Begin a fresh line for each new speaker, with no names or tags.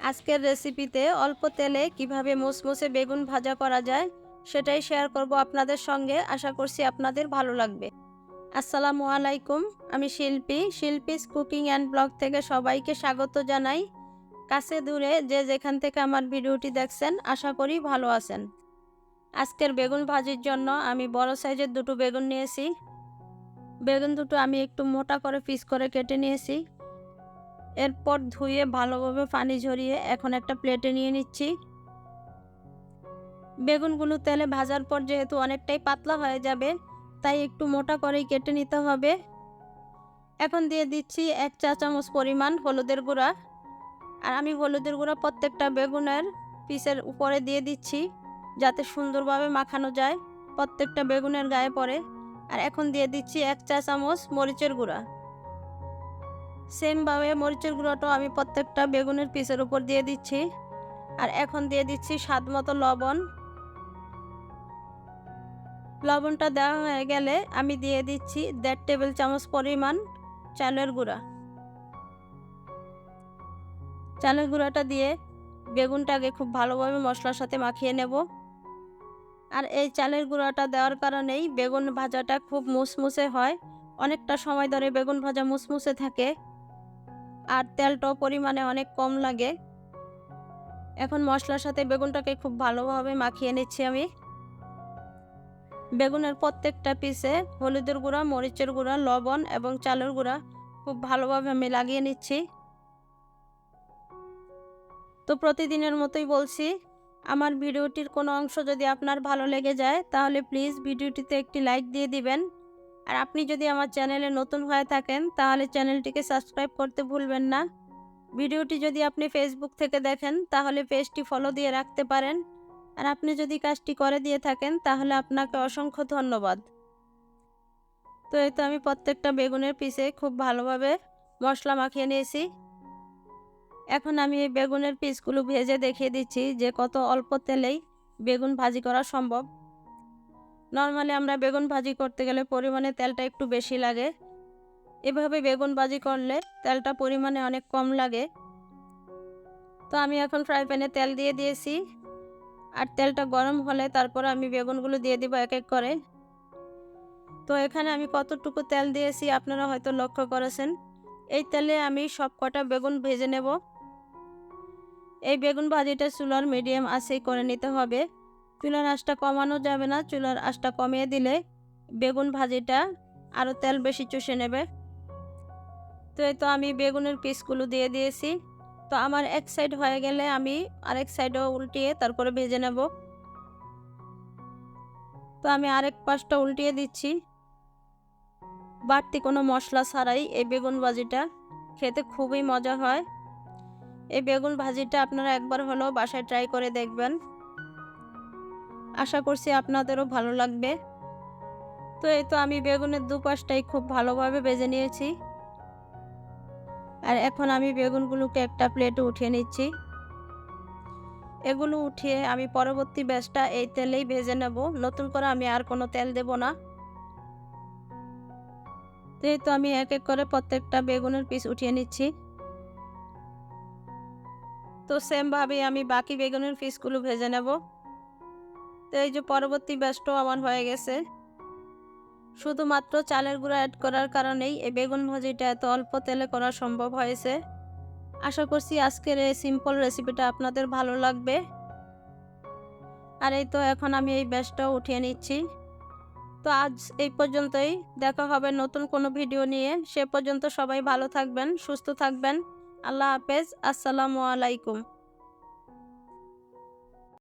আজকের রেসিপিতে অল্প তেলে কিভাবে মুসমুসে বেগুন ভাজা করা যায় সেটাই শেয়ার করব আপনাদের সঙ্গে। আশা করছি আপনাদের ভালো লাগবে। আসসালামু আলাইকুম, আমি শিল্পীস কুকিং অ্যান্ড ব্লগ থেকে সবাইকে স্বাগত জানাই। কাছে দূরে যে যেখান থেকে আমার ভিডিওটি দেখছেন, আশা করি ভালো আছেন। আজকের বেগুন ভাজির জন্য আমি বড় সাইজের দুটো বেগুন নিয়েছি। বেগুন দুটো আমি একটু মোটা করে পিস করে কেটে নিয়েছি। এরপর ধুয়ে ভালোভাবে পানি ঝরিয়ে এখন একটা প্লেটে নিয়ে নিচ্ছি। বেগুনগুলো তেলে ভাজার পর যেহেতু অনেকটাই পাতলা হয়ে যাবে, তাই একটু মোটা করেই কেটে নিতে হবে। এখন দিয়ে দিচ্ছি 1 চা চামচ পরিমাণ হলুদের গুঁড়া। আর আমি হলুদের গুঁড়া প্রত্যেকটা বেগুনের পিসের উপরে দিয়ে দিচ্ছি, যাতে সুন্দরভাবে মাখানো যায়, প্রত্যেকটা বেগুনের গায়ে পড়ে। আর এখন দিয়ে দিচ্ছি 1 চা চামচ মরিচের গুঁড়া। সেমভাবে মরিচের গুঁড়োটাও আমি প্রত্যেকটা বেগুনের পিসের উপর দিয়ে দিচ্ছি। আর এখন দিয়ে দিচ্ছি স্বাদ মতো লবণ। লবণটা দেওয়া হয়ে গেলে আমি দিয়ে দিচ্ছি 1.5 টেবিল চামচ পরিমাণ চালের গুঁড়া। চালের গুঁড়াটা দিয়ে বেগুনটাকে খুব ভালোভাবে মশলার সাথে মাখিয়ে নেব। আর এই চালের গুঁড়াটা দেওয়ার কারণেই বেগুন ভাজাটা খুব মুসমুসে হয়, অনেকটা সময় ধরে বেগুন ভাজা মুসমুসে থাকে, আর তেলটাও পরিমাণে অনেক কম লাগে। এখন মশলার সাথে বেগুনটাকে খুব ভালোভাবে মাখিয়ে নিচ্ছি আমি। বেগুনের প্রত্যেকটা পিসে হলুদের গুঁড়া, মরিচের গুঁড়া, লবণ এবং চালের গুঁড়া খুব ভালোভাবে আমি লাগিয়ে নিচ্ছি। তো প্রতিদিনের মতোই বলছি, আমার ভিডিওটির কোনো অংশ যদি আপনার ভালো লেগে যায় তাহলে প্লিজ ভিডিওটিতে একটি লাইক দিয়ে দিবেন। আর আপনি যদি আমার চ্যানেলে নতুন হয়ে থাকেন তাহলে চ্যানেলটিকে সাবস্ক্রাইব করতে ভুলবেন না। ভিডিওটি যদি আপনি ফেসবুক থেকে দেখেন তাহলে পেজটি ফলো দিয়ে রাখতে পারেন। আর আপনি যদি কাজটি করে দিয়ে থাকেন তাহলে আপনাকে অসংখ্য ধন্যবাদ। তো এই তো আমি প্রত্যেকটা বেগুনের পিসে খুব ভালোভাবে মশলা মাখিয়ে নিয়েছি। এখন আমি এই বেগুনের পিসগুলো ভেজে দেখিয়ে দিচ্ছি যে কত অল্প তেলেই বেগুন ভাজি করা সম্ভব। নর্মালি আমরা বেগুন ভাজি করতে গেলে পরিমাণে তেলটা একটু বেশি লাগে, এভাবে বেগুন ভাজি করলে তেলটা পরিমাণে অনেক কম লাগে। তো আমি এখন ফ্রাই প্যানে তেল দিয়ে দিয়েছি, আর তেলটা গরম হলে তারপর আমি বেগুনগুলো দিয়ে দিব এক এক করে। তো এখানে আমি কতটুকু তেল দিয়েছি আপনারা হয়তো লক্ষ্য করেছেন। এই তেলে আমি সব কটা বেগুন ভেজে নেব। এই বেগুন ভাজিটা চুলার মিডিয়াম আঁচেই করে নিতে হবে, চুলার আঁচটা কমানো যাবে না। চুলার আঁচটা কমিয়ে দিলে বেগুন ভাজিটা আরও তেল বেশি চুষে নেবে। তো এই তো আমি বেগুনের পিসগুলো দিয়ে দিয়েছি। তো আমার এক সাইড হয়ে গেলে আমি আরেক সাইডও উল্টিয়ে তারপরে ভেজে নেব। তো আমি আরেক পাশটা উল্টিয়ে দিচ্ছি। বাড়তি কোনো মশলা ছাড়াই এই বেগুন ভাজিটা খেতে খুবই মজা হয়। এই বেগুন ভাজিটা আপনারা একবার হলেও বাসায় ট্রাই করে দেখবেন, আশা করছি আপনাদেরও ভালো লাগবে। তো এই তো আমি বেগুনের দুপাশটাই খুব ভালোভাবে ভেজে নিয়েছি। আর এখন আমি বেগুনগুলোকে একটা প্লেটে উঠিয়ে নিচ্ছি। এগুলো উঠিয়ে আমি পরবর্তী ব্যাচটা এই তেলেই ভেজে নেব, নতুন করে আমি আর কোনো তেল দেব না। তো এই তো আমি এক এক করে প্রত্যেকটা বেগুনের পিস উঠিয়ে নিচ্ছি। তো সেমভাবেই আমি বাকি বেগুনের পিসগুলো ভেজে নেব। তো এই যে পরবর্তী ব্যাচটাও আমার হয়ে গেছে। শুধুমাত্র চালের গুঁড়া অ্যাড করার কারণেই এই বেগুন ভাজিটা এত অল্প তেলে করা সম্ভব হয়েছে। আশা করছি আজকের এই সিম্পল রেসিপিটা আপনাদের ভালো লাগবে। আর এই তো এখন আমি এই ব্যাচটাও উঠিয়ে নিচ্ছি। তো আজ এই পর্যন্তই, দেখা হবে নতুন কোনো ভিডিও নিয়ে। সে পর্যন্ত সবাই ভালো থাকবেন, সুস্থ থাকবেন। আল্লাহ হাফেজ, আসসালামু আলাইকুম।